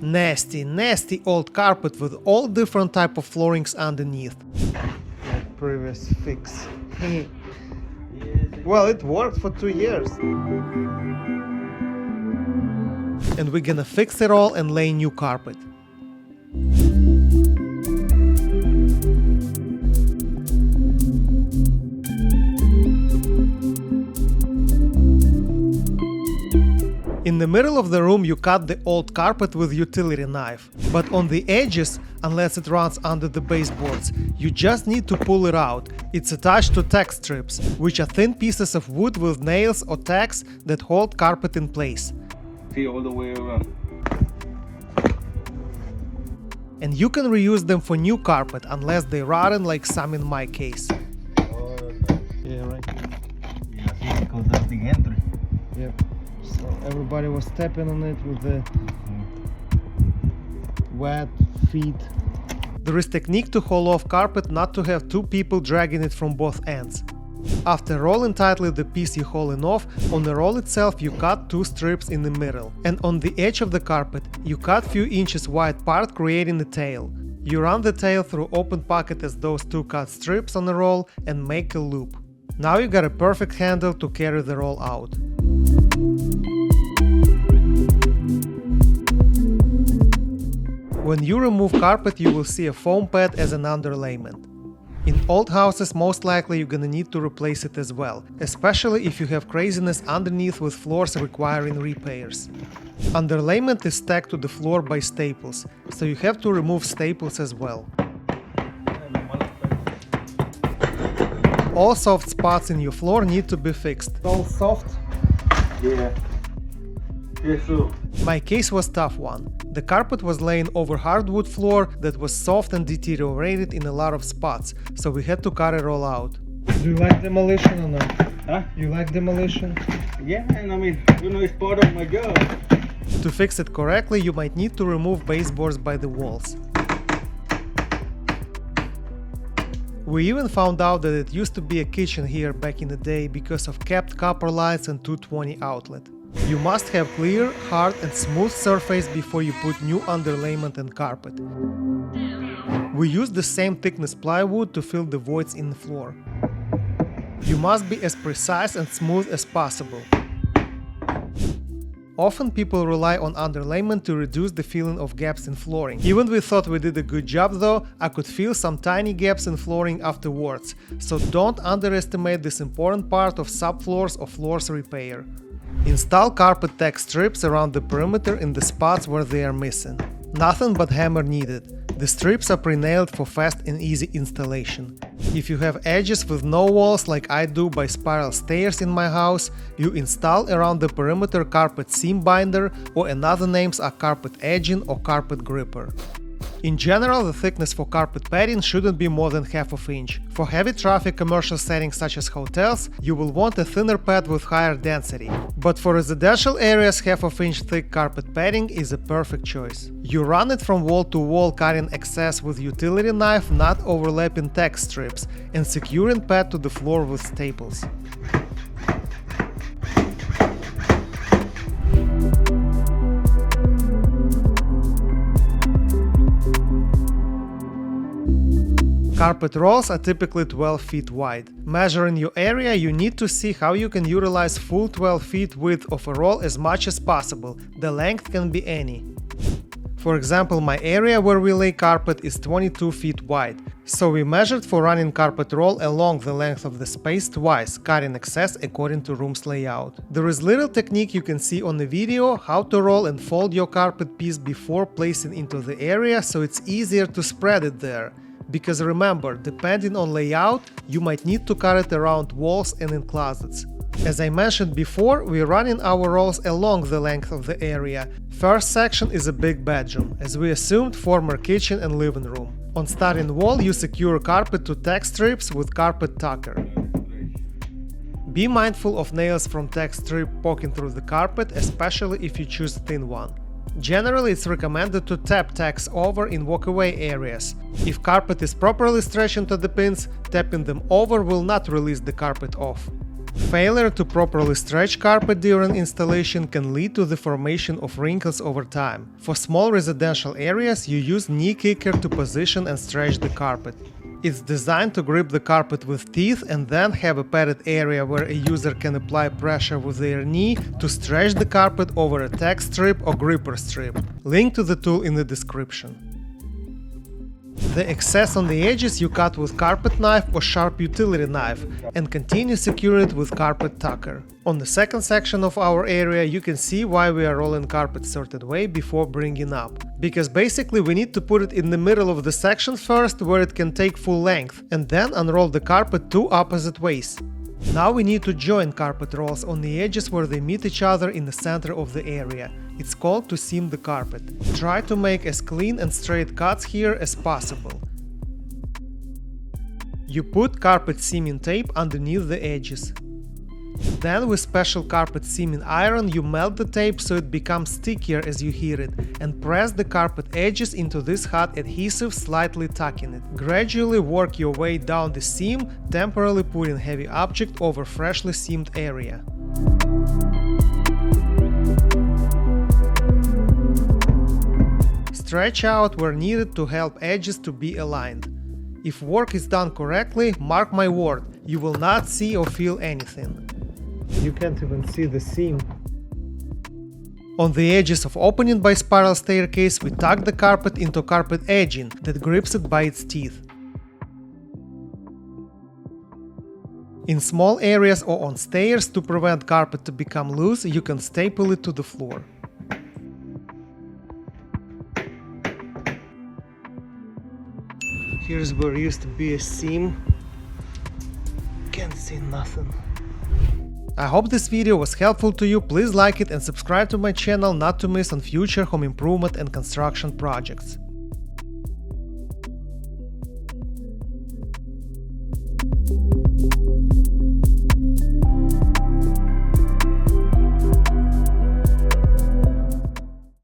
Nasty, nasty old carpet with all different type of floorings underneath. Like previous fix. Well, it worked for 2 years. And we're gonna fix it all and lay new carpet. In the middle of the room you cut the old carpet with utility knife, but on the edges, unless it runs under the baseboards, you just need to pull it out. It's attached to tack strips, which are thin pieces of wood with nails or tacks that hold carpet in place. See, all the way around. And you can reuse them for new carpet unless they rotten like some in my case. Yeah, right. Yeah, see, because that's the entry. Yep. So everybody was stepping on it with the wet feet. There is technique to haul off carpet not to have two people dragging it from both ends. After rolling tightly the piece you're hauling off, on the roll itself you cut 2 strips in the middle, and on the edge of the carpet you cut few inches wide part, creating a tail. You run the tail through open pocket as those 2 cut strips on the roll and make a loop. Now you got a perfect handle to carry the roll out. When you remove carpet, you will see a foam pad as an underlayment. In old houses, most likely you're gonna need to replace it as well, especially if you have craziness underneath with floors requiring repairs. Underlayment is stacked to the floor by staples, so you have to remove staples as well. All soft spots in your floor need to be fixed. All soft? Yeah. Yeah, so. My case was tough one. The carpet was laying over hardwood floor that was soft and deteriorated in a lot of spots, so we had to cut it all out. Do you like demolition or not? Huh? You like demolition? Yeah, and I mean, you know, it's part of my job. To fix it correctly, you might need to remove baseboards by the walls. We even found out that it used to be a kitchen here back in the day because of capped copper lines and 220 outlet. You must have clear, hard and smooth surface before you put new underlayment and carpet. We use the same thickness plywood to fill the voids in the floor. You must be as precise and smooth as possible. Often people rely on underlayment to reduce the feeling of gaps in flooring. Even we thought we did a good job though, I could feel some tiny gaps in flooring afterwards, so don't underestimate this important part of subfloors or floors repair. Install carpet tack strips around the perimeter in the spots where they are missing. Nothing but hammer needed. The strips are pre-nailed for fast and easy installation. If you have edges with no walls like I do by spiral stairs in my house, you install around the perimeter carpet seam binder, or another names are carpet edging or carpet gripper. In general, the thickness for carpet padding shouldn't be more than ½ inch. For heavy traffic commercial settings such as hotels, you will want a thinner pad with higher density. But for residential areas, ½ inch thick carpet padding is a perfect choice. You run it from wall to wall, cutting excess with utility knife, not overlapping tack strips, and securing pad to the floor with staples. Carpet rolls are typically 12 feet wide. Measuring your area, you need to see how you can utilize full 12 feet width of a roll as much as possible. The length can be any. For example, my area where we lay carpet is 22 feet wide, so we measured for running carpet roll along the length of the space twice, cutting excess according to room's layout. There is little technique you can see on the video how to roll and fold your carpet piece before placing into the area, so it's easier to spread it there. Because remember, depending on layout, you might need to cut it around walls and in closets. As I mentioned before, we're running our rolls along the length of the area. First section is a big bedroom, as we assumed former kitchen and living room. On starting wall, you secure carpet to tack strips with carpet tucker. Be mindful of nails from tack strip poking through the carpet, especially if you choose thin one. Generally, it's recommended to tap tacks over in walkaway areas. If carpet is properly stretched into the pins, tapping them over will not release the carpet off. Failure to properly stretch carpet during installation can lead to the formation of wrinkles over time. For small residential areas, you use knee kicker to position and stretch the carpet. It's designed to grip the carpet with teeth and then have a padded area where a user can apply pressure with their knee to stretch the carpet over a tack strip or gripper strip. Link to the tool in the description. The excess on the edges you cut with carpet knife or sharp utility knife and continue securing it with carpet tucker. On the second section of our area you can see why we are rolling carpet certain way before bringing up. Because basically we need to put it in the middle of the section first where it can take full length and then unroll the carpet two opposite ways. Now we need to join carpet rolls on the edges where they meet each other in the center of the area. It's called to seam the carpet. Try to make as clean and straight cuts here as possible. You put carpet seaming tape underneath the edges. Then with special carpet seaming iron you melt the tape so it becomes stickier as you heat it and press the carpet edges into this hot adhesive, slightly tucking it. Gradually work your way down the seam, temporarily putting heavy object over freshly seamed area. Stretch out where needed to help edges to be aligned. If work is done correctly, mark my word, you will not see or feel anything. You can't even see the seam. On the edges of opening by spiral staircase, we tuck the carpet into carpet edging that grips it by its teeth. In small areas or on stairs, to prevent carpet to become loose, you can staple it to the floor. Here's where used to be a seam. Can't see nothing. I hope this video was helpful to you. Please like it and subscribe to my channel not to miss on future home improvement and construction projects.